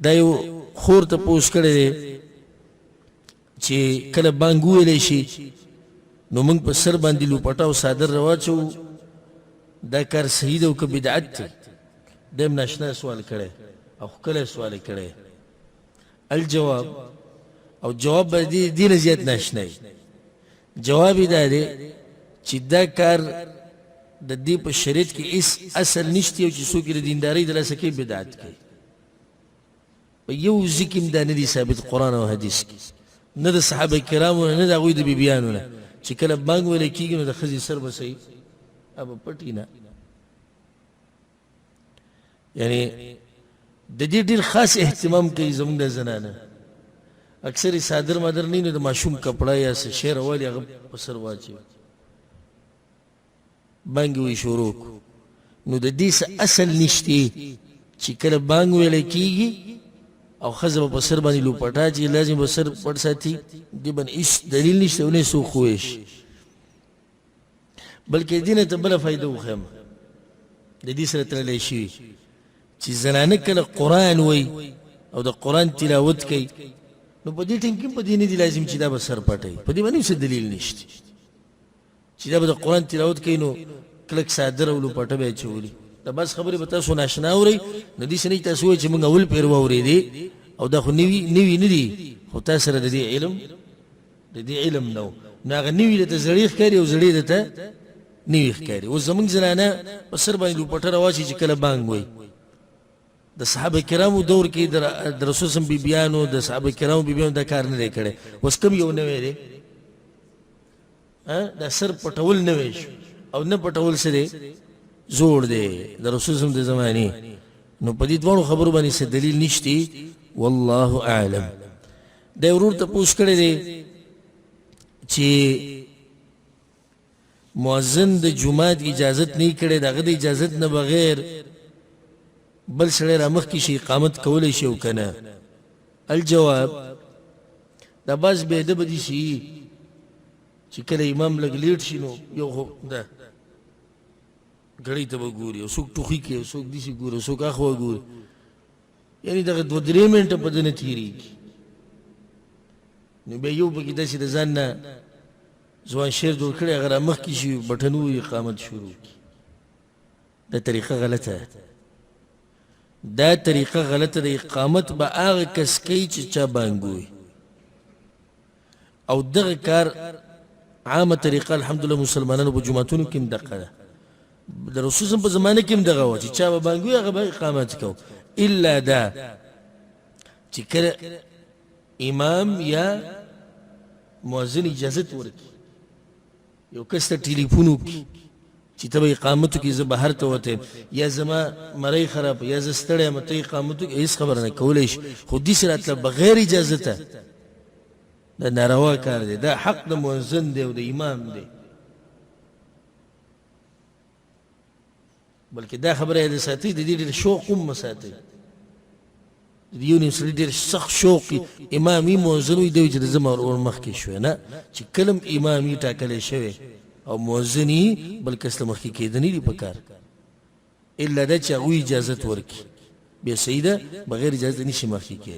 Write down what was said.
دا یو خور ته پوس کړی دی چې کله بانګ وویلی شي نو موږ په سر باندې لوپټه او صادر راواچوو دا کار صحیح دی او که بدعت دی دا هم ناشنا سوال کړی او ښکلی سوال یې کړی الجواب او جواب به دې نه زیات ناشنا وي جواب یې دا دی چې دا کار د دې په شریعت کې هېڅ اصل نشته او چې څوک یې د دیندارۍ د لاسه کوي بدعت کوي په یو ځای کې هم دا نه دي ثابت قرآن او حدیث کې نه د صحابه کرامو نه د هغوی د بیبیانو نه چې کله بانګ ویلی کېږي نو د ښځې سر به صحیح ابه پټي نه یعنی د دې ډېر خاص اهتمام کوي زموږ د زنانه اکثر یې صادر مادر نه نو د ماشوم کپړه یا څه شی راولي هغه په سر واچوي بانګ وی شروع نو د دې څه اصل نشته چې کله بانګ ویلی کېږي او ښځه به په سر باندې لوپټه چې لازم به سر پټ ساتي دې باندې هېڅ دلیل نشته او نه یې څوک ښوی شي بلکې دې نه ته بله فایده وښیم د دې سره تړلی شوي چې زنانه کله قرآن وی او د قرآن تلاوت کوي نو په دې ټیم کې په دې نه دي لازم چې دا به سر پټوي په دې باندې څه دلیل نشته چې دا به د قرآن تلاوت کوي نو کلک صادر او لوپټه به یې اچولي دا بس خبرې به تاسو ناشنا اورئ نو دې څه نه تاسو وایئ چې موږ اول پیر واورېدې او دا خو نوي نه دي خو تا سره د دې علم نه و نو هغه نوي درته زړې ښکاري او زړې درته نوي ښکاري اوس زموږ زنانه په سر باندې لوپټه راواچي چې کله بانګ وایي د صحابه کرامو دور کې د رسول صلی بیبیانو د صحابه کرامو بیبیانو دا کار نه دی کړی اوس کوم یو نوی دی دا سر پټول نوی شو او نه پټول څه دی زوړ دی د رسول صلی د زمانې نو په دې دواړو خبرو باندې څه دلیل نشته والله اعلم دا ورور ته پوښ کړی دی چې مؤذن د جمعات اجازت نه کړي دغه د اجازت نه بغیر بل سړی را مخکې شي اقامت کولی شي او که نه الجواب دا بعض بې ادبه دي شي چې کله امام لږ لیټ شي نو یو خو ده ګړۍ ته به ګوري او څوک ټوخي کوي او څوک داسې ګوري او څوک اخوا ګوري یعنې دغه 2-3 منټه په ده نه تېرېږي نو بیا یو پکې داسې د ځان نه ځوان شعر جوړ کړی هغه را مخکې شي بټن ووهي اقامت شروع کړي دا طریقه غلطه دا طریقه غلطه د اقامت به هغه کس کوي چې چا بانګ ووایي او دغه کار عامه طریقه الحمدلله مسلمانانو په جوماتونو کې هم دقه ده د رسول صلی په زمانه کې هم دغه وه چې چا به بانګ ووایي هغه به اقامت کو الا دا چې کله امام یا مؤذن اجازت ورکړي یو کس ته ټلیفون وکړي چې ته به اقامت وکړي زه بهر ته وتی یا زما مرۍ خراب یا زه ستړی یم ته اقامت وکړي هېڅ خبره نه کولی شي خو داسې راتله بغیر اجازته دا ناروا کار دی دا حق د مؤذن دی او د امام دی بلکې دا خبره یې د ساتئ د دې ډېر شوق هم مه ساتئ د یو نیم سړي ډېر سخت شوق امامي مؤذن وي دی وایي چې د زه ور مخکې شوی نه چې کله هم امامي ټاکلی شوی او مؤذن یي بل کس له مخکې کېده نه دي په کار الا دا چې هغوی اجازت ورکړي بیا صحیح ده بغیر اجازت نه شي مخکې کېدی